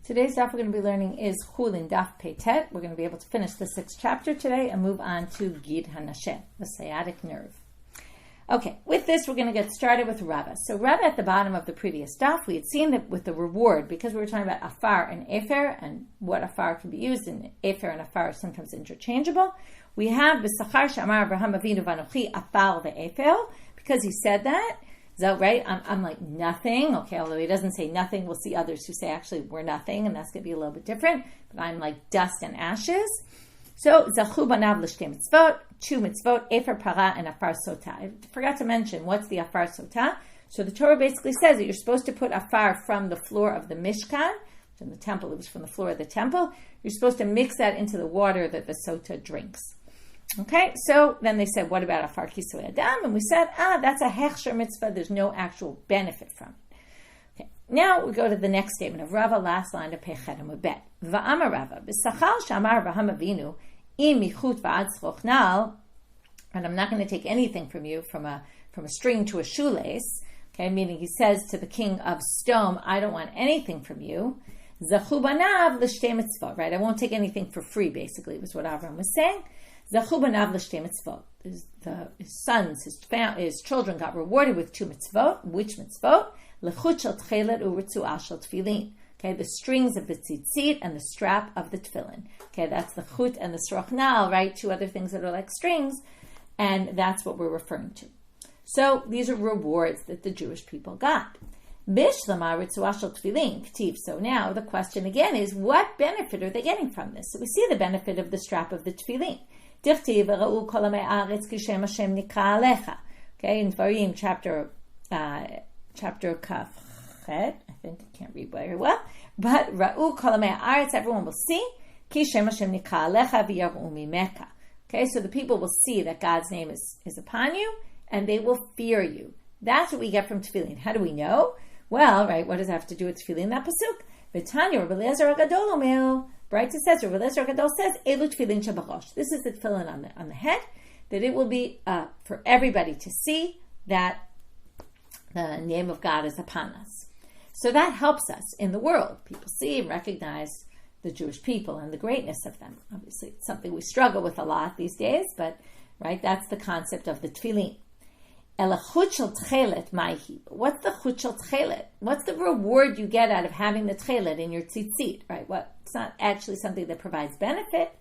Today's daf we're going to be learning is Chullin daf Peitet. We're going to be able to finish the 6th chapter today and move on to Gid Hanashem, the sciatic nerve. Okay, with this we're going to get started with Rava. So Rava at the bottom of the previous daf, we had seen that with the reward, because we were talking about afar and efer and what afar can be used, and efer and afar are sometimes interchangeable. We have B'sachar Shamar Avraham Avinu Vanochi Afar ve'efer, because he said that. Is that right? I'm like nothing. Okay, although he doesn't say nothing, we'll see others who say actually we're nothing, and that's going to be a little bit different. But I'm like dust and ashes. So, Zachu banav l'shtei mitzvot, 2 mitzvot, Efer para and Afar sota. I forgot to mention, what's the Afar sota? So the Torah basically says that you're supposed to put Afar from the floor of the Mishkan, in the temple, it was from the floor of the temple. You're supposed to mix that into the water that the sota drinks. Okay, so then they said, what about Afar Kisoy Adam? And we said, that's a hechsher mitzvah, there's no actual benefit from it. Okay, now we go to the next statement of Rava, last line of Pechet Amubet. Va'amar Rava, b'sachal shamar Avraham Avinu, im michut va'ad tzrochnal, and I'm not going to take anything from you, from a string to a shoelace, okay, meaning he says to the king of Sdom, I don't want anything from you. Zachu banav l'shtei mitzvot, right, I won't take anything for free, basically, was what Avram was saying. Zachu banav l'shtei mitzvot. His sons, his children got rewarded with 2 mitzvot. Which mitzvot? Lechut shel tchelet u'ritzuah shel tefillin. Okay, the strings of the tzitzit and the strap of the tefillin. Okay, that's the chut and the srochnal, right? 2 other things that are like strings, and that's what we're referring to. So these are rewards that the Jewish people got. Bishlama ritzuah shel tefillin k'tiv. So now the question again is, what benefit are they getting from this? So we see the benefit of the strap of the tefillin. Okay, in Dvarim chapter Kaf Chet, I think I can't read very well, but Ra'u kol hamei haaretz, everyone will see, ki shem Hashem nikra alecha v'yaru mimeka. Okay, so the people will see that God's name is upon you, and they will fear you. That's what we get from tefillin. How do we know? Well, right, what does that have to do with tefillin? That pasuk, V'tanya Rabbi Eliezer HaGadol omer. Right, it says, Rabbi Eliezer HaGadol says, Elu tefillin shebarosh. This is the tefillin on the head, that it will be for everybody to see that the name of God is upon us. So that helps us in the world. People see and recognize the Jewish people and the greatness of them. Obviously, it's something we struggle with a lot these days, but right, that's the concept of the tefillin. Elachut shel tchelet maihi. What's the chut shel tchelet? What's the reward you get out of having the tchelet in your tzitzit? Right? It's not actually something that provides benefit.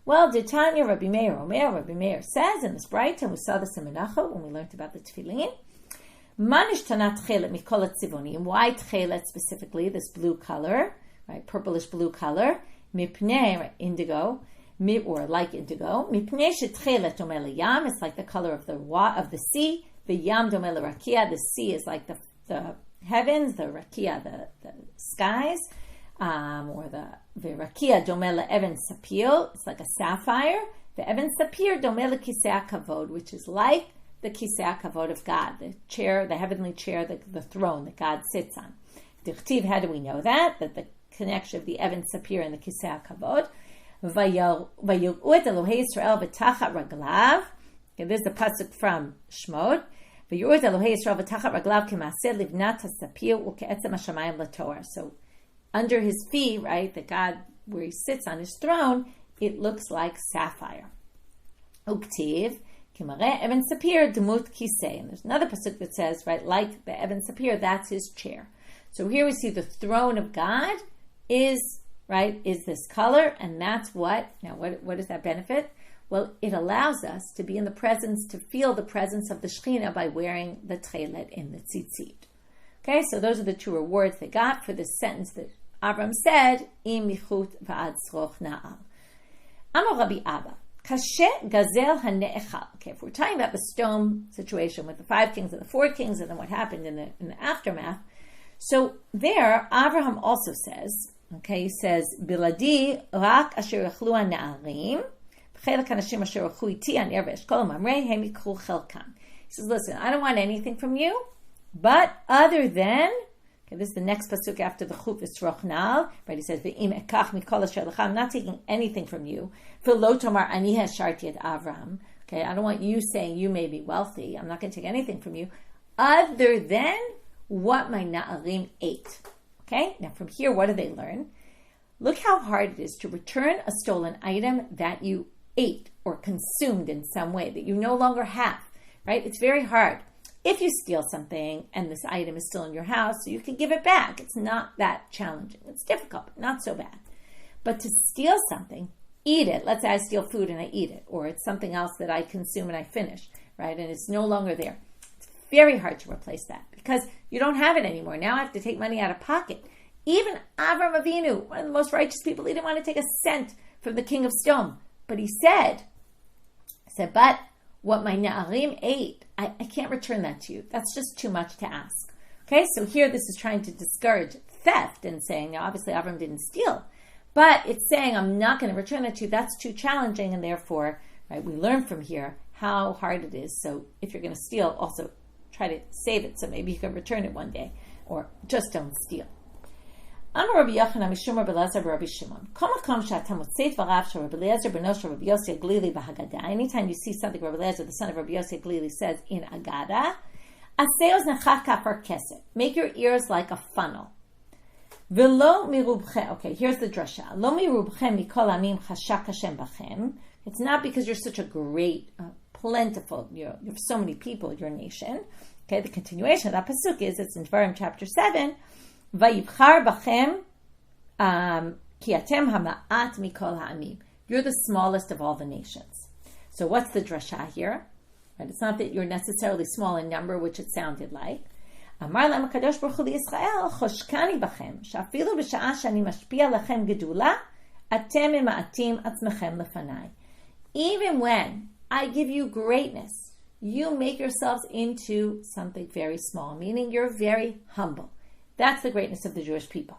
Well, Ditanya Rabbi Meir Omer, Rabbi Meir says in this bright, and we saw this in Menachot when we learned about the tefillin. Manish tanat tchelet mikol tzivoni. Why tchelet specifically? This blue color, right? Purplish blue color. Mipnei, indigo. Or like indigo. Mipnei shetchelet omer liyam. It's like the color of the sea. The yam domel rakia, the sea is like the heavens, the rakia, the skies, or the rakia domel even sapir, it's like a sapphire. The even sapir domel kisei kavod, which is like the kisei kavod of God, the chair, the heavenly chair, the throne that God sits on. Dichtiv, how do we know that? That the connection of the even sapir and the kisei kavod. Vayir'u et Elohei Yisrael v'tachat raglav. Okay, there's the pasuk from Shmot. So under his feet, right, that God, where he sits on his throne, it looks like sapphire. Uktiv, Eben Sapir, Demut Kisei. And there's another pasuk that says, right, like the Eben Sapir, that's his chair. So here we see the throne of God is this color, and that's what does that benefit? Well, it allows us to be in the presence, to feel the presence of the Shekhinah by wearing the tchelet in the tzitzit. Okay, so those are the 2 rewards they got for this sentence that Avram said, Im michut va'ad tzroch na'al. Amar Rabbi Abba, kashe gazel hane'echal. Okay, if we're talking about the stone situation with the 5 kings and the 4 kings, and then what happened in the aftermath, so there, Avraham also says, okay, he says, Biladi rak asher yachlu ha'na'arim, he says, listen, I don't want anything from you, but other than, okay, this is the next pasuk after the chut v'srochnal, right? He says, I'm not taking anything from you. Okay, I don't want you saying you may be wealthy. I'm not going to take anything from you, other than what my na'arim ate. Okay, now from here, what do they learn? Look how hard it is to return a stolen item that you ate or consumed in some way that you no longer have, right? It's very hard. If you steal something and this item is still in your house, so you can give it back. It's not that challenging. It's difficult, but not so bad. But to steal something, eat it. Let's say I steal food and I eat it, or it's something else that I consume and I finish, right? And it's no longer there. It's very hard to replace that because you don't have it anymore. Now I have to take money out of pocket. Even Avram Avinu, one of the most righteous people, he didn't want to take a cent from the king of Sodom. But he said, but what my Na'arim ate, I can't return that to you. That's just too much to ask. Okay, so here this is trying to discourage theft and saying, now obviously Avram didn't steal, but it's saying I'm not going to return that to you. That's too challenging, and therefore, right, we learn from here how hard it is. So if you're going to steal, also try to save it so maybe you can return it one day, or just don't steal. Amar Rabbi Yochanan Mishum Rabbi Eliezer Rabbi Shimon. Kol makom she'ata motzei dvarav shel Rabbi Eliezer beno shel Rabbi Yossi Haglili b'Haggadah. Anytime you see something Rabbi Eliezer, the son of Rabbi Yossi Haglili, says in Haggadah, asei oznech kafar kesef. Make your ears like a funnel. V'lo mirubchem. Okay, here's the drasha. Lo mirubchem mikol amim chashak Hashem bachem. It's not because you're such a great, plentiful, you have so many people, your nation. Okay, the continuation of that pasuk is, it's in Dvarim chapter 7, Vayibchar bachem ki atem hama'at mikol ha'amim. You're the smallest of all the nations. So what's the drasha here? Right, it's not that you're necessarily small in number, which it sounded like. Amar lam HaKadosh Baruch Hu liYisrael choshkani bachem she'afilu b'sha'a shani mashpia lachem gedula atem ima'atim atzmechem lefanai. Even when I give you greatness, you make yourselves into something very small, meaning you're very humble. That's the greatness of the Jewish people.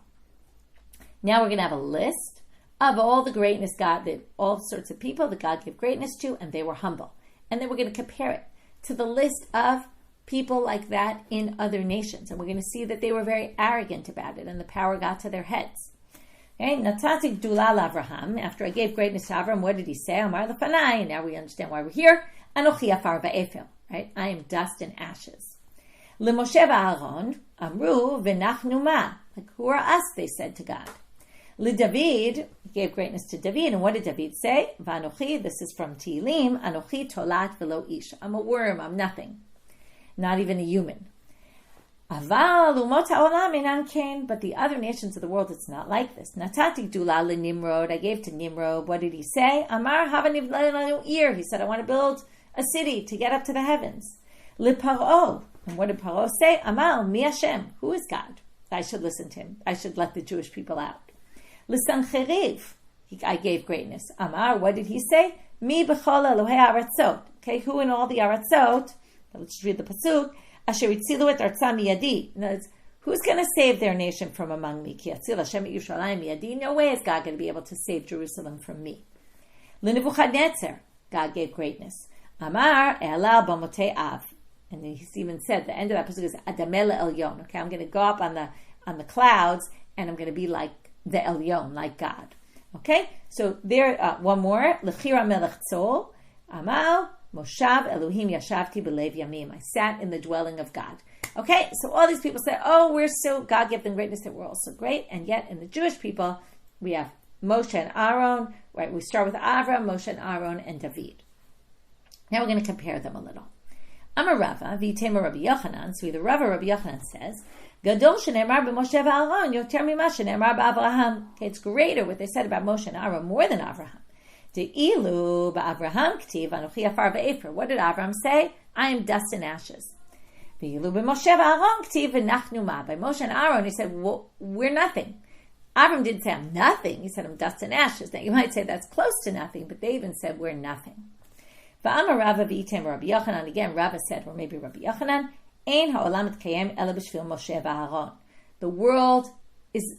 Now we're going to have a list of all the greatness God, that all sorts of people that God gave greatness to, and they were humble. And then we're going to compare it to the list of people like that in other nations. And we're going to see that they were very arrogant about it, and the power got to their heads. Okay, Natati Gdula Avraham. After I gave greatness to Avram, what did he say? Amar lefanai. And now we understand why we're here. Anochi afar va'efel. Right? I am dust and ashes. LeMoshe v'Aaron amru v'nachnu ma. Like, who are us? They said to God. LeDavid, he gave greatness to David, and what did David say? V'anochi. This is from Tehillim. Anochi tolat v'lo ish. I'm a worm. I'm nothing. Not even a human. Aval umot ha'olam inan ken. But the other nations of the world, it's not like this. Natati gdula leNimrod. I gave to Nimrod. What did he say? Amar hava nivla lanu ir. He said, I want to build a city to get up to the heavens. LeParo. And what did Paro say? Amal mi Hashem. Who is God? I should listen to him. I should let the Jewish people out. LeSancheriv. I gave greatness. Amar. What did he say? Mi b'chol Elohei aratzot. Okay, who in all the aratzot? Let's read the pasuk. Asher itzilu et artza miyadi. Who's going to save their nation from among me? Ki yatzil Hashem et Yerushalayim miyadi. No way is God going to be able to save Jerusalem from me. LeNebuchadnezzar. God gave greatness. Amar elal b'motei av. And he's even said, the end of that pasuk is Adamel Elyon. Okay, I'm going to go up on the clouds, and I'm going to be like the Elyon, like God. Okay, so there, one more. L'chira melech tzol. Amal Moshav Elohim yashavti b'lev yamim. I sat in the dwelling of God. Okay, so all these people say, oh, God gave them greatness, that we're all so great. And yet in the Jewish people, we have Moshe and Aaron, right? We start with Avram, Moshe and Aaron, and David. Now we're going to compare them a little. Amar Rava, v'itema Rabbi Yochanan. So either Rava or Rabbi Yochanan says, Gadol shenemar b'Moshe v'Aaron yoter mima shenemar b'Avraham. Okay, it's greater what they said about Moshe and Aaron more than Avraham. De'ilu b'Avraham k'tiv anochi afar v'efer. What did Avraham say? I am dust and ashes. Ve'ilu b'Moshe v'Aaron k'tiv v'nachnu ma. By Moshe and Aaron, he said, well, we're nothing. Avram didn't say I'm nothing. He said I'm dust and ashes. Now you might say that's close to nothing, but they even said we're nothing. V'amar Rava v'item Rabbi Yochanan. Again, Rava said, or maybe Rabbi Yochanan, Ein ha'olam etkayem ela b'shvil Moshe v'Aaron. The world is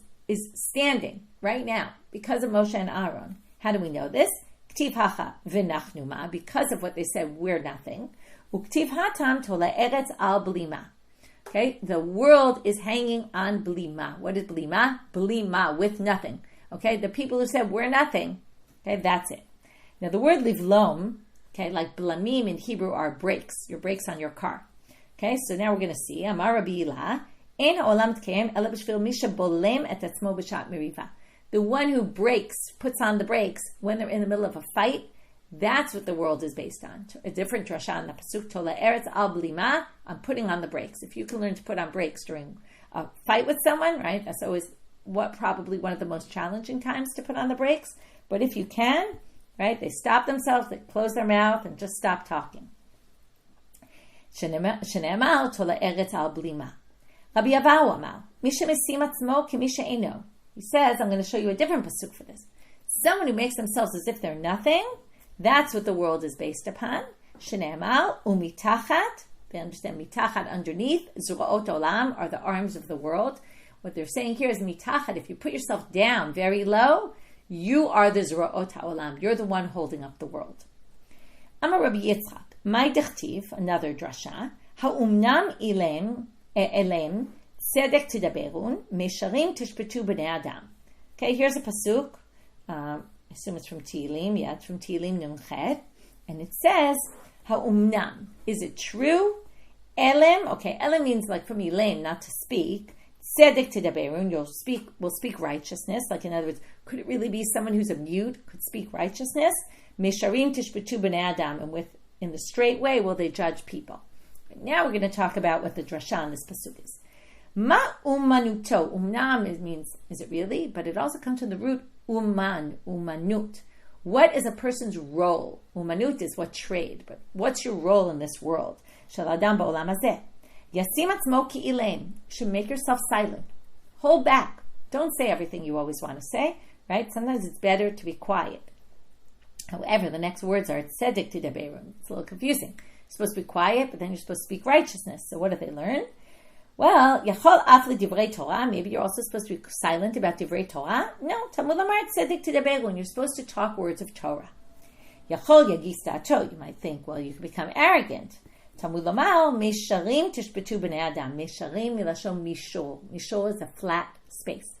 standing right now because of Moshe and Aaron. How do we know this? K'tiv hacha v'nachnu ma. Because of what they said, we're nothing. U'k'tiv hatam tola eretz al blima. Okay, the world is hanging on blima. What is blima? Blima, with nothing. Okay, the people who said we're nothing. Okay, that's it. Now the word livlom, okay, like blamim in Hebrew are brakes, your brakes on your car. Okay, so now we're going to see. Amar Rabbi Ila, ein ha'olam tkayem ela b'shvil misha bolem et atzmo b'shat meriva. the one who puts on the brakes when they're in the middle of a fight. That's what the world is based on. A different drasha in the pasuk, Tola Eretz al blima, I'm putting on the brakes. If you can learn to put on brakes during a fight with someone, right? That's always probably one of the most challenging times to put on the brakes. But if you can, right, they stop themselves, they close their mouth and just stop talking. Shene'emar Tola Eretz al blima. Rabbi Yavahu amar, Misha mesim atzmo ki misha eino. He says, I'm going to show you a different pasuk for this. Someone who makes themselves as if they're nothing, that's what the world is based upon. Shene'emar umitachat. They understand mitachat underneath. Zura'ot olam are the arms of the world. What they're saying here is mitachat. If you put yourself down very low, you are the zura'ot olam. You're the one holding up the world. Amar Rabbi Yitzchak. Mai dechtiv, another drasha. Ha'umnam elem tzedek tidaberun mesharim tishpetu b'nei adam. Okay, here's a pasuk. I assume it's from Tehillim. Yeah, it's from Tehillim Nun Chet. And it says, Ha'umnam. Is it true? Elem. Okay, elem means like from Elaim, not to speak. Tzedek tidaberun. Will speak righteousness. Like in other words, could it really be someone who's a mute could speak righteousness? Mesharim tishpetu b'nei adam. And in the straight way will they judge people. Now we're going to talk about what the drasha on this pasuk is. Ma umanuto. Umnam means, is it really? But it also comes from the root umanut. What is a person's role? Umanut is what trade, but what's your role in this world? Shel adam ba'olam hazeh. Yasim atzmo ki ilem. Should make yourself silent. Hold back. Don't say everything you always want to say, right? Sometimes it's better to be quiet. However, the next words are tzedek tidaberun. It's a little confusing. You're supposed to be quiet, but then you're supposed to speak righteousness. So what do they learn? Well, yachol afli divrei Torah. Maybe you're also supposed to be silent about divrei Torah. No, Talmud Lamar tzedek tidaberun. You're supposed to talk words of Torah. Yachol yagis da'ato. You might think, well, you can become arrogant. Talmud Lamar mesharim tishbetu b'nei adam. Mesharim milashon mishor. Mishor is a flat space,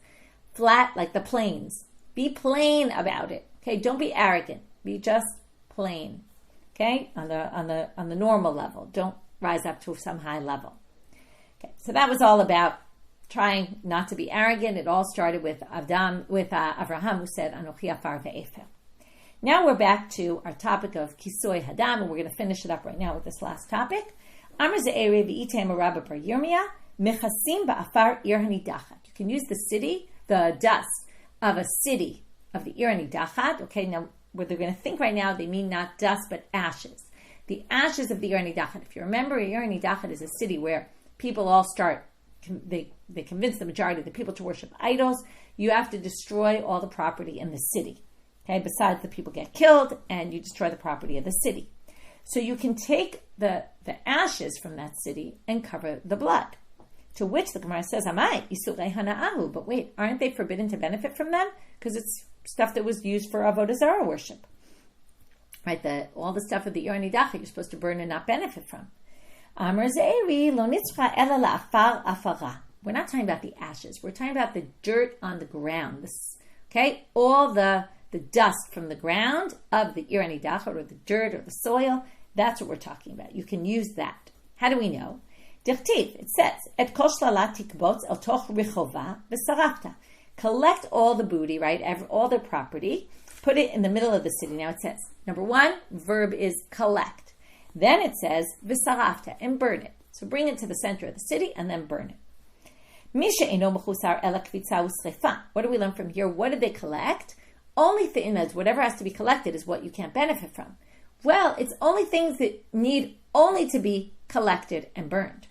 flat like the plains. Be plain about it. Okay, don't be arrogant. Be just plain. Okay, on the normal level. Don't rise up to some high level. Okay, so that was all about trying not to be arrogant. It all started with Avraham, who said, Anochi afar ve'efer. Now we're back to our topic of Kisoi Hadam, and we're going to finish it up right now with this last topic. Amar ze'ere v'item rabba bar Yirmiyah, mechasim ba'afar ir hanidachat. You can use the dust of a city of the ir hanidachat. Okay, now what they're going to think right now, they mean not dust, but ashes. The ashes of the ir hanidachat. If you remember, ir hanidachat is a city where people all start, they convince the majority of the people to worship idols. You have to destroy all the property in the city. Okay, besides the people get killed, and you destroy the property of the city. So you can take the ashes from that city and cover the blood. To which the Gemara says, Amai, isurei hana'ahu. But wait, aren't they forbidden to benefit from them? Because it's stuff that was used for avodah zarah worship. Right, all the stuff of the ir hanidachat you're supposed to burn and not benefit from. Amar ze'eri lo nitzcha ela la'afar afara. We're not talking about the ashes. We're talking about the dirt on the ground. Okay, all the dust from the ground of the ir hanidachat, or the dirt or the soil. That's what we're talking about. You can use that. How do we know? Dichtiv, it says, Et kol shlalat tikbotz el toch rechova v'sarafta. Collect all the booty, right? All their property. Put it in the middle of the city. Now it says, number one, verb is collect. Then it says, v'sarafta, and burn it. So bring it to the center of the city and then burn it. Misha eno mechusar ela kvitza u'srefa. What do we learn from here? What did they collect? Only things, whatever has to be collected is what you can't benefit from. Well, it's only things that need only to be collected and burned.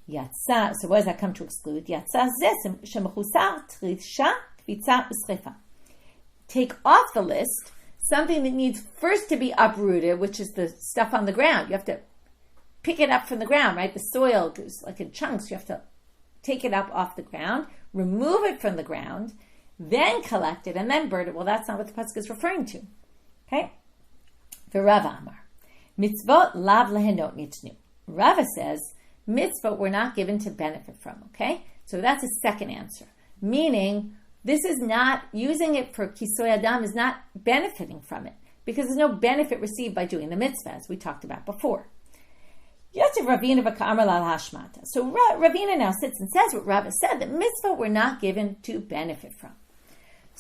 Yatsa, so what does that come to exclude? Yatsa zeh shemechusar trisha kvitza u'srefa. Take off the list something that needs first to be uprooted, which is the stuff on the ground. You have to pick it up from the ground, right? The soil goes like in chunks. You have to take it up off the ground, remove it from the ground, then collect it, and then burn it. Well, that's not what the pasuk is referring to. Okay? Rava Amar, mitzvot lav lehenot nitnu. Rava says, mitzvot were not given to benefit from, okay? So that's a second answer. Meaning, this is not, using it for Kisoi Adam is not benefiting from it, because there's no benefit received by doing the mitzvah, as we talked about before. Yativ Ravina v'ka'amar lal hashmata. So Ravina now sits and says what Rava said, that mitzvot were not given to benefit from.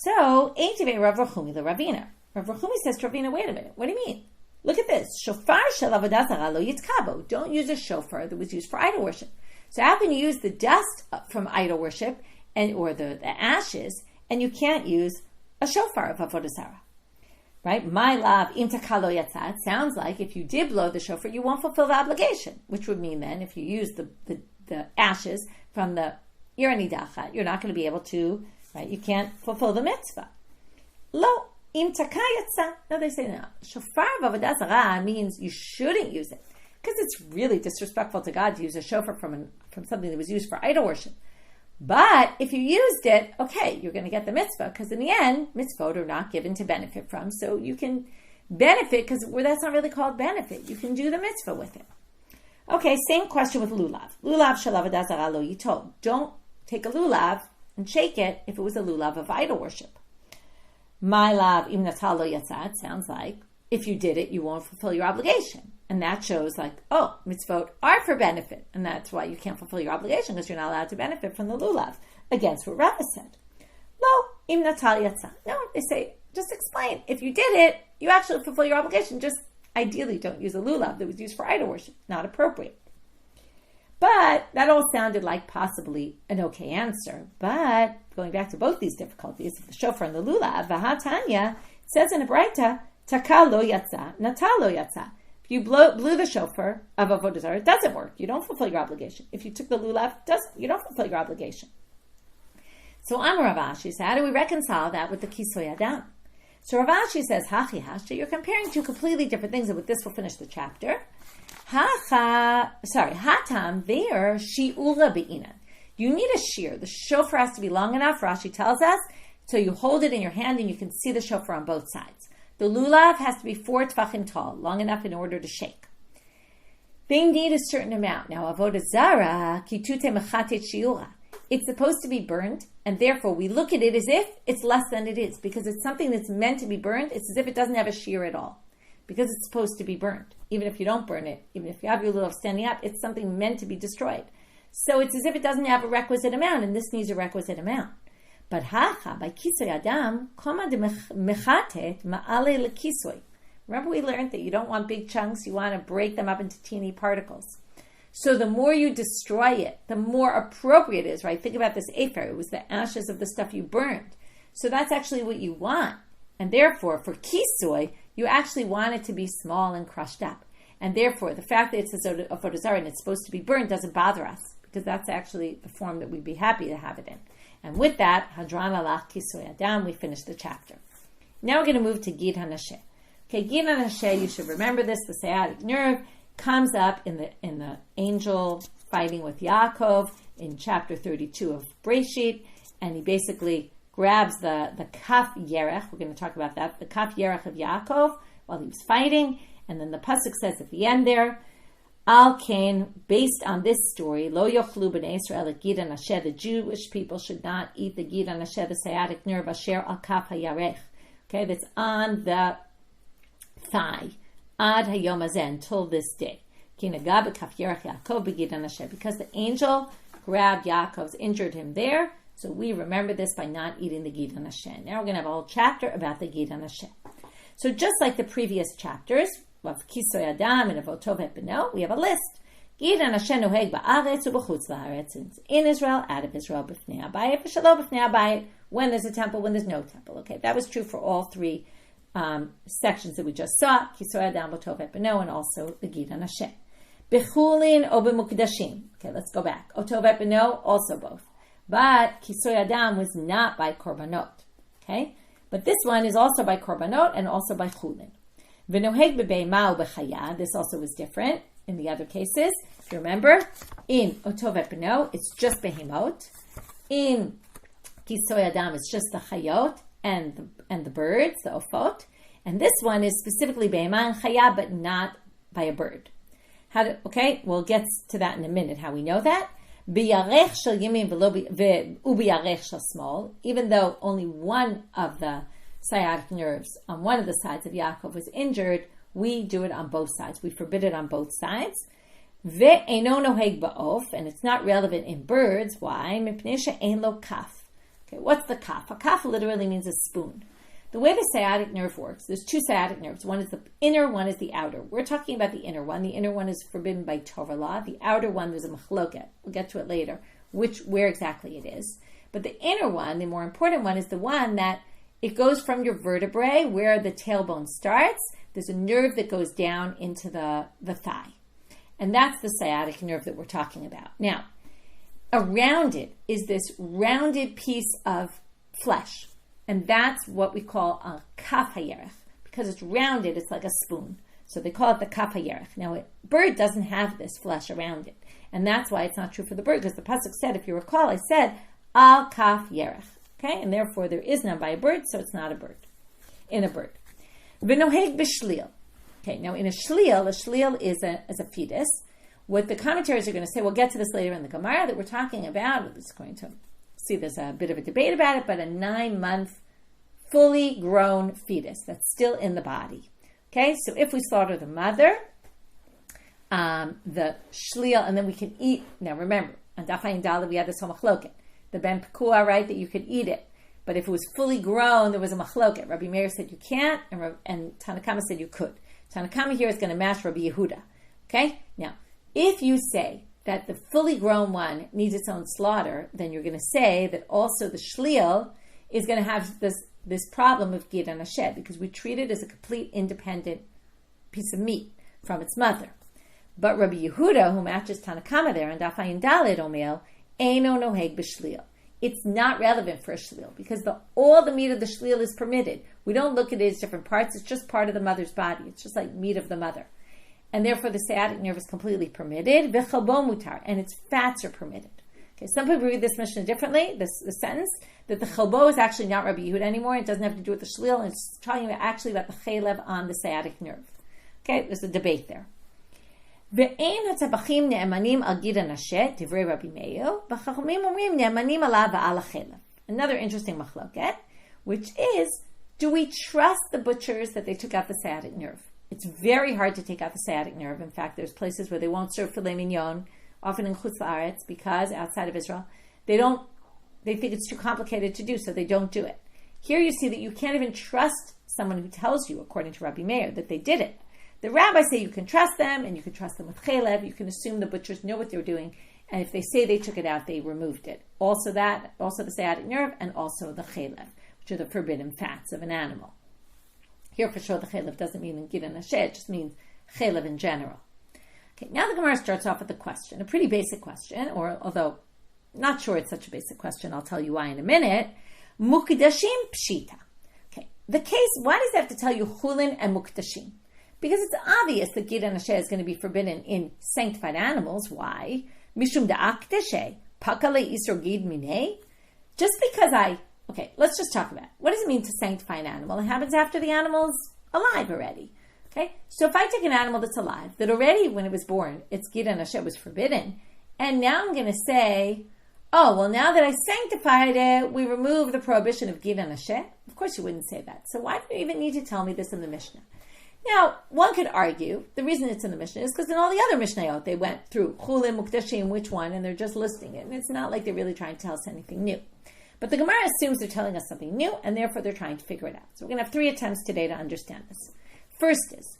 So, Eitive Rav Rachumi the Ravina. Rav Rachumi says to Ravina, wait a minute, what do you mean? Look at this. Shofar shel avodah zarah lo yitkabo. Don't use a shofar that was used for idol worship. So how can you use the dust from idol worship or the ashes, and you can't use a shofar of avodah zarah? Right? My love, im takalo yatzah. It sounds like if you did blow the shofar, you won't fulfill the obligation, which would mean then if you use the ashes from the iranidachat, you're not going to be able to, right? You can't fulfill the mitzvah. Lo. Im takayatsa. No, they say no. Shofar of avodah zarah means you shouldn't use it because it's really disrespectful to God to use a shofar from something that was used for idol worship. But if you used it, okay, you're going to get the mitzvah because in the end, mitzvot are not given to benefit from, so you can benefit because that's not really called benefit. You can do the mitzvah with it. Okay, same question with lulav. Lulav shel avodah zarah lo yitol. Don't take a lulav and shake it if it was a lulav of idol worship. My love, im natalo yatzat, sounds like if you did it, you won't fulfill your obligation. And that shows like, oh, mitzvot are for benefit. And that's why you can't fulfill your obligation because you're not allowed to benefit from the lulav. Against what Rava said. Lo, im natal yatzat. No, they say, just explain. If you did it, you actually fulfill your obligation. Just ideally don't use a lulav that was used for idol worship. Not appropriate. But that all sounded like possibly an okay answer. But going back to both these difficulties, the shofar and the lulav, v'hatanya, it says in a braita, taka lo yatsa, nata lo yatsa. If you blew the shofar of avodah zarah, it doesn't work. You don't fulfill your obligation. If you took the lulav, you don't fulfill your obligation. So Amar Rav Ashi says, how do we reconcile that with the kisoy adam? So Rav Ashi says, hachi hasha, you're comparing two completely different things, and with this we'll finish the chapter. Hatam there, shi'ura be'inan. You need a shear. The shofar has to be long enough, Rashi tells us, so you hold it in your hand and you can see the shofar on both sides. The lulav has to be 4 tvachim tall, long enough in order to shake. They need a certain amount. Now, avodah zarah, kitute mechatet shi'ura. It's supposed to be burned, and therefore we look at it as if it's less than it is, because it's something that's meant to be burned. It's as if it doesn't have a shear at all, because it's supposed to be burned. Even if you don't burn it, even if you have your lulav standing up, it's something meant to be destroyed. So it's as if it doesn't have a requisite amount, and this needs a requisite amount. But hacha, by kisoy adam, koma de mechatet ma'ale lekisoy. Remember we learned that you don't want big chunks, you want to break them up into teeny particles. So the more you destroy it, the more appropriate it is, right? Think about this afer. It was the ashes of the stuff you burned. So that's actually what you want. And therefore, for kisoy, you actually want it to be small and crushed up. And therefore, the fact that it says avodah zarah and it's supposed to be burned doesn't bother us, because that's actually the form that we'd be happy to have it in. And with that, hadran alach kisoy adam, we finish the chapter. Now we're going to move to Gid HaNasheh. Okay, Gid HaNasheh, you should remember this, the sciatic nerve comes up in the angel fighting with Yaakov in chapter 32 of Breshit, and he basically grabs the kaf yerech. We're going to talk about that, the kaf yerech of Yaakov while he was fighting, and then the pasuk says at the end there, Al Kain, based on this story, Lo yochlu b'nei Yisrael et Gid HaNasheh, the Jewish people should not eat the Gid HaNasheh, the sciatic nerve, asher al kaf hayarech. Okay, that's on the thigh. Ad hayom hazeh, until this day. Because the angel grabbed Yaakov's, injured him there. So we remember this by not eating the Gid HaNasheh. Now we're going to have a whole chapter about the Gid HaNasheh. So just like the previous chapters of Kisoy Adam and of Otov et Beno, we have a list. Gid HaNasheh noheg ba'aretz u'b'chutz la'aretz. In Israel, out of Israel, b'fnei habayit, v'shelo b'fnei habayit. When there's a temple, when there's no temple. Okay, that was true for all three sections that we just saw, Kisoy Adam, Otov et Beno, and also the Gid HaNasheh. Bechulin o b'mukdashim. Okay, let's go back. Otov et Beno, also both. But Kisoy Adam was not by korbanot. Okay, but this one is also by korbanot and also by chulin. V'noheg b'beima u'b'chaya. This also was different in the other cases. If you remember, in Otov et Beno, it's just behemot. In Kisoy Adam, it's just the chayot and the birds, the ofot. And this one is specifically be'ema and chaya, but not by a bird. Okay, we'll get to that in a minute, how we know that. B'yarech shel yamin u'b'yarech shel small, even though only one of the sciatic nerves on one of the sides of Yaakov was injured, we do it on both sides. We forbid it on both sides. Ve'eino noheg ba'of, and it's not relevant in birds. Why? Mipnei she'ein lo kaf. Okay, what's the kaf? A kaf literally means a spoon. The way the sciatic nerve works, there's two sciatic nerves. One is the inner, one is the outer. We're talking about the inner one. The inner one is forbidden by Torah law. The outer one, there's a machloket. We'll get to it later, where exactly it is. But the inner one, the more important one, is the one that it goes from your vertebrae, where the tailbone starts. There's a nerve that goes down into the thigh. And that's the sciatic nerve that we're talking about. Now, around it is this rounded piece of flesh. And that's what we call a kaf hayerech. Because it's rounded, it's like a spoon. So they call it the kaf hayerech. Now, a bird doesn't have this flesh around it. And that's why it's not true for the bird. Because the pasuk said, if you recall, I said, al kaf yerech. Okay? And therefore, there is none by a bird, so it's not a bird. In a bird. V'noheg b'shlil. Okay, now in a shlil is a fetus. What the commentaries are going to say, we'll get to this later in the Gemara that we're talking about. We're just going to see there's a bit of a debate about it, but a 9-month fully grown fetus that's still in the body. Okay, so if we slaughter the mother, the shlil, and then we can eat. Now remember, on Daf Ayin Daled we had this whole machloket. The ben pekua, right, that you could eat it. But if it was fully grown, there was a machloket. Rabbi Meir said you can't, and Tanakama said you could. Tanakama here is going to match Rabbi Yehuda. Okay? Now, if you say that the fully grown one needs its own slaughter, then you're going to say that also the shlil is going to have this problem of gid and ashed, because we treat it as a complete independent piece of meat from its mother. But Rabbi Yehuda, who matches Tanakama there, and Daf Ayin Daled Omel, Eino noheg b'shlil. It's not relevant for a shlil, because all the meat of the shlil is permitted. We don't look at it as different parts. It's just part of the mother's body. It's just like meat of the mother. And therefore, the sciatic nerve is completely permitted. V'chalbo mutar, and its fats are permitted. Okay, some people read this Mishnah differently, the sentence, that the chalbo is actually not Rabbi Yehuda anymore. It doesn't have to do with the shlil, and it's talking about the chalev on the sciatic nerve. Okay, there's a debate there. ואין הצבחים נאמנים על גיד הנשת, דברי רבי מאיר, וחכמים אומרים נאמנים עליו ועל החלב. Another interesting machloket, which is, do we trust the butchers that they took out the sciatic nerve? It's very hard to take out the sciatic nerve. In fact, there's places where they won't serve filet mignon, often in Chutz La'aretz, because outside of Israel, they think it's too complicated to do, so they don't do it. Here you see that you can't even trust someone who tells you, according to Rabbi Meir, that they did it. The rabbis say you can trust them, and you can trust them with chalev. You can assume the butchers know what they're doing, and if they say they took it out, they removed it. Also the sciatic nerve, and also the chalev, which are the forbidden fats of an animal. Here, for sure, the chalev doesn't mean gid and ashed, it just means chalev in general. Okay, now the Gemara starts off with a question, a pretty basic question, or although not sure it's such a basic question, I'll tell you why in a minute. Mukdashim pshita. Okay, the case. Why does it have to tell you chulin and mukdashim? Because it's obvious that gid and ashed is going to be forbidden in sanctified animals. Why? Mishum da'akdeshe pakale isur gid minei. Just because let's just talk about it. What does it mean to sanctify an animal? It happens after the animal's alive already. Okay? So if I take an animal that's alive, that already when it was born, its gid and ashed was forbidden, and now I'm going to say, oh, well, now that I sanctified it, we remove the prohibition of gid and ashed? Of course you wouldn't say that. So why do you even need to tell me this in the Mishnah? Now, one could argue, the reason it's in the Mishnah is because in all the other Mishnayot, they went through Chullin, Mukdashim, which one, and they're just listing it. And it's not like they're really trying to tell us anything new. But the Gemara assumes they're telling us something new, and therefore they're trying to figure it out. So we're going to have 3 attempts today to understand this. First is,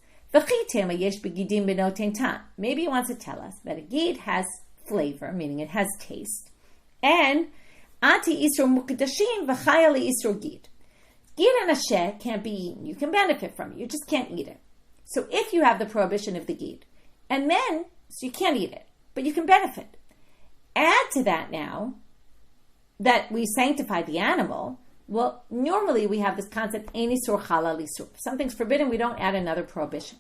maybe he wants to tell us that a gid has flavor, meaning it has taste, and Ati Isur Mukdashim v'chayali Isur gid. Gid and ashed can't be eaten. You can benefit from it. You just can't eat it. So if you have the prohibition of the gid, and then, so you can't eat it, but you can benefit. Add to that now that we sanctify the animal. Well, normally we have this concept, ein isur halal isur. If something's forbidden, we don't add another prohibition.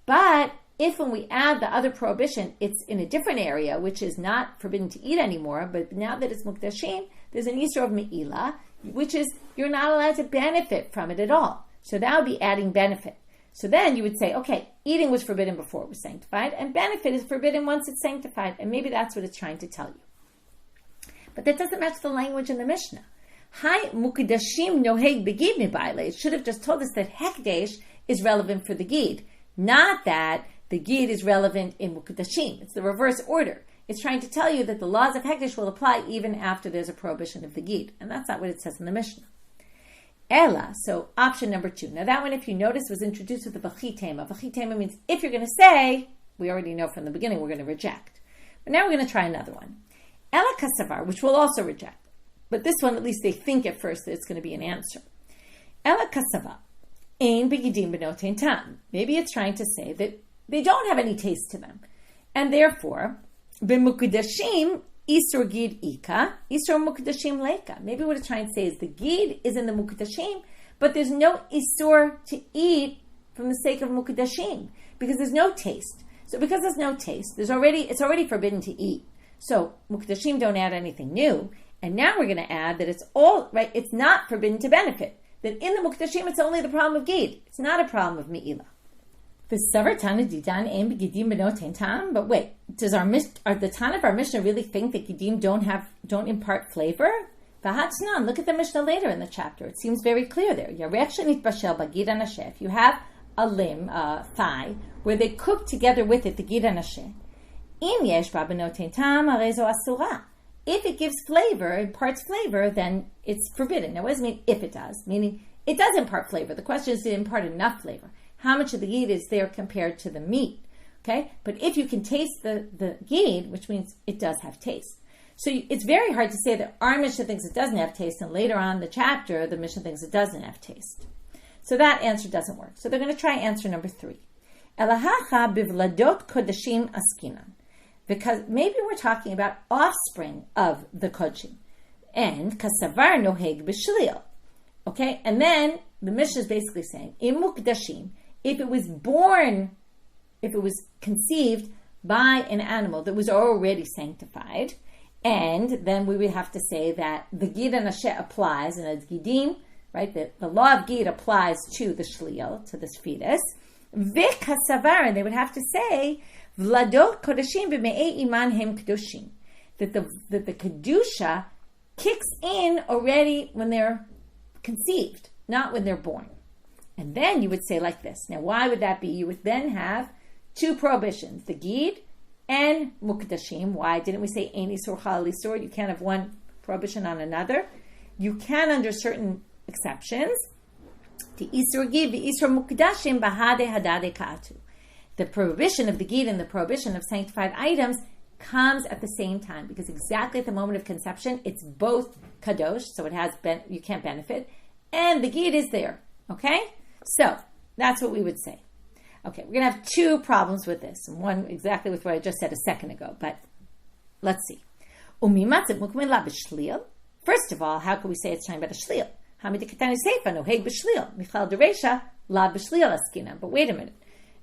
But if when we add the other prohibition, it's in a different area, which is not forbidden to eat anymore, but now that it's mukdashim, there's an isur of me'ilah, which is you're not allowed to benefit from it at all. So that would be adding benefit. So then you would say, okay, eating was forbidden before it was sanctified, and benefit is forbidden once it's sanctified, and maybe that's what it's trying to tell you. But that doesn't match the language in the Mishnah. Hi mukdashim noheg begid mibayle. It should have just told us that hekdesh is relevant for the gid, not that the gid is relevant in mukdashim. It's the reverse order. it's trying to tell you that the laws of Hekdesh will apply even after there's a prohibition of the Gid. And that's not what it says in the Mishnah. Ela, so option number 2. Now that one, if you notice, was introduced with the Vachitema. Vachitema means if you're going to say, we already know from the beginning we're going to reject. But now we're going to try another one. Ela Kasavar, which we'll also reject. But this one, at least they think at first that it's going to be an answer. Ela Kasavar, Ein Begidim Benotein Tam. Maybe it's trying to say that they don't have any taste to them. And therefore, B'mukudashim Isur Gid Ika, Isur Mukudashim Leika. Maybe what it's trying to say is the Gid is in the Mukudashim, but there's no Isur to eat from the sake of Mukudashim, because there's no taste. So because there's no taste, it's already forbidden to eat. So Mukudashim don't add anything new. And now we're going to add that it's all, right, it's not forbidden to benefit. That in the Mukudashim, it's only the problem of Gid. It's not a problem of Me'ilah. But wait, does the Tan of our Mishnah really think that Gidim don't impart flavor? Look at the Mishnah later in the chapter. It seems very clear there. If you have a limb, a thigh, where they cook together with it the Gid Anasheh, if it gives flavor, imparts flavor, then it's forbidden. Now, what does it mean if it does? Meaning, it does impart flavor. The question is, did it impart enough flavor? How much of the Gid is there compared to the meat? Okay? But if you can taste the Gid, which means it does have taste. So it's very hard to say that our Mishnah thinks it doesn't have taste, and later on in the chapter, the Mishnah thinks it doesn't have taste. So that answer doesn't work. So they're going to try answer number 3. Elahacha bivladot kodashim askinan. Because maybe we're talking about offspring of the kodshim. And kasavar noheg b'shlil. Okay? And then the Mishnah is basically saying, im mukdashim, if it was conceived by an animal that was already sanctified, and then we would have to say that the Gid Anasheh applies, and as Gidim, right, the law of Gid applies to the Shlil, to this fetus, V'kasavar, and they would have to say, Vladot Kodashim b'me'ei iman hem Kedushim, that the Kedusha kicks in already when they're conceived, not when they're born. And then you would say like this. Now, why would that be? You would then have 2 prohibitions, the Gid and Mukdashim. Why didn't we say Ein Isur Chal Isur? You can't have one prohibition on another. You can under certain exceptions. The Isur Gid, the Isur Mukdashim, Bahade Hadade Ka'atu. The prohibition of the Gid and the prohibition of sanctified items comes at the same time, because exactly at the moment of conception, it's both Kadosh, so you can't benefit, and the Gid is there. Okay? So, that's what we would say. Okay, we're going to have 2 problems with this. And one exactly with what I just said a second ago. But let's see. First of all, how can we say it's talking about a shlil? But wait a minute.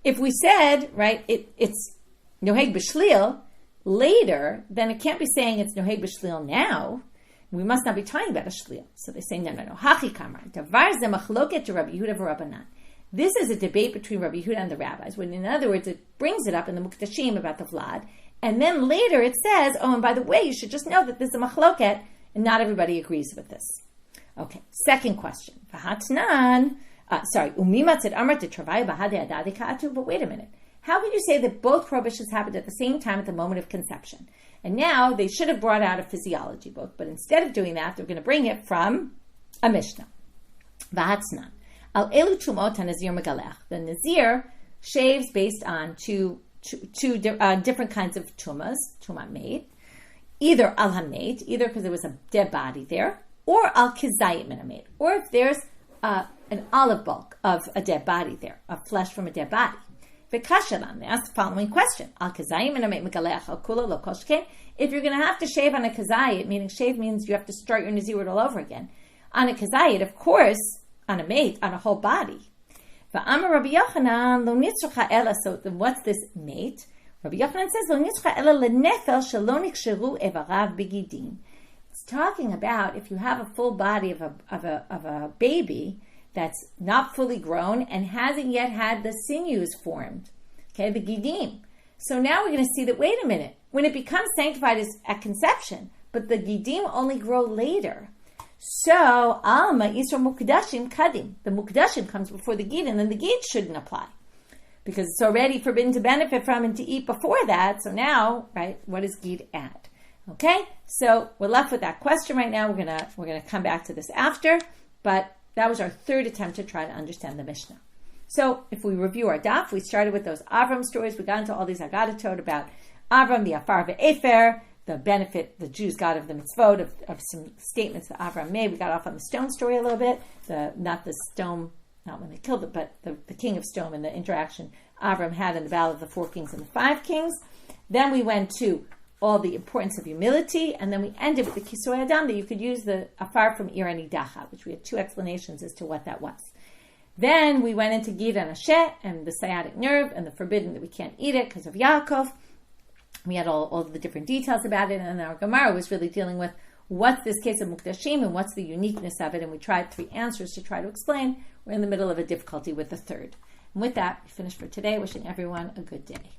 If we said, right, it's noheg b'shlil later, then it can't be saying it's noheg b'shlil now. We must not be talking about a shlil. So they say, no. Hachi kamar. Davar ze machloket to Rabbi Yehuda v'Rabbanan. This is a debate between Rabbi Yehuda and the rabbis. When, in other words, it brings it up in the Muktashim about the Vlad. And then later it says, and by the way, you should just know that this is a machloket, and not everybody agrees with this. Okay, second question. V'hatnan. Umimatzit amar tetravai bahade adade ka'atu. But wait a minute. How can you say that both prohibitions happened at the same time at the moment of conception? And now they should have brought out a physiology book, but instead of doing that, they're going to bring it from a Mishnah. V'hatznan. Al elu tumot hanazir megalech. The nazir shaves based on two different kinds of tumas made. Either al hamet, either because there was a dead body there, or al kizayim in a made, or if there's an olive bulk of a dead body there, of flesh from a dead body. V'kashalan, they ask the following question: Al kazayim in a made megalech al kula lo koshken. If you're going to have to shave on a kazayit, meaning shave means you have to start your nazirut all over again. On a kazayit, of course, on a mate, on a whole body. V'amar Rabbi Yochanan lo nitzrucha ela. So what's this mate? Rabbi Yochanan says lo nitzrucha ela lenefel shelo niksheru evarav begidim. It's talking about if you have a full body of a baby that's not fully grown and hasn't yet had the sinews formed. Okay, the gidim. So now we're going to see that, wait a minute, when it becomes sanctified is at conception, but the gidim only grow later. So, Alma Isra Mukdashim Kadim. The Mukdashim comes before the Gid, and then the Gid shouldn't apply. because it's already forbidden to benefit from and to eat before that. So now, right, what does Gid add? Okay, so we're left with that question right now. We're gonna come back to this after, but that was our third attempt to try to understand the Mishnah. So if we review our daf, we started with those Avram stories. We got into all these Agadatot about Avram, the Afar ve'Efer, the benefit the Jews got of the mitzvot, of some statements that Avram made. We got off on the stone story a little bit, not when they killed it, but the king of stone and the interaction Avram had in the battle of the 4 kings and the 5 kings. Then we went to all the importance of humility, and then we ended with the Kisoy Adam, that you could use the Afar from Irani Daha, which we had 2 explanations as to what that was. Then we went into Gid HaNasheh and the sciatic nerve and the forbidden that we can't eat it because of Yaakov. We had all the different details about it, and our Gemara was really dealing with what's this case of Mukdashim and what's the uniqueness of it, and we tried 3 answers to try to explain. We're in the middle of a difficulty with the third. And with that, we finish for today, wishing everyone a good day.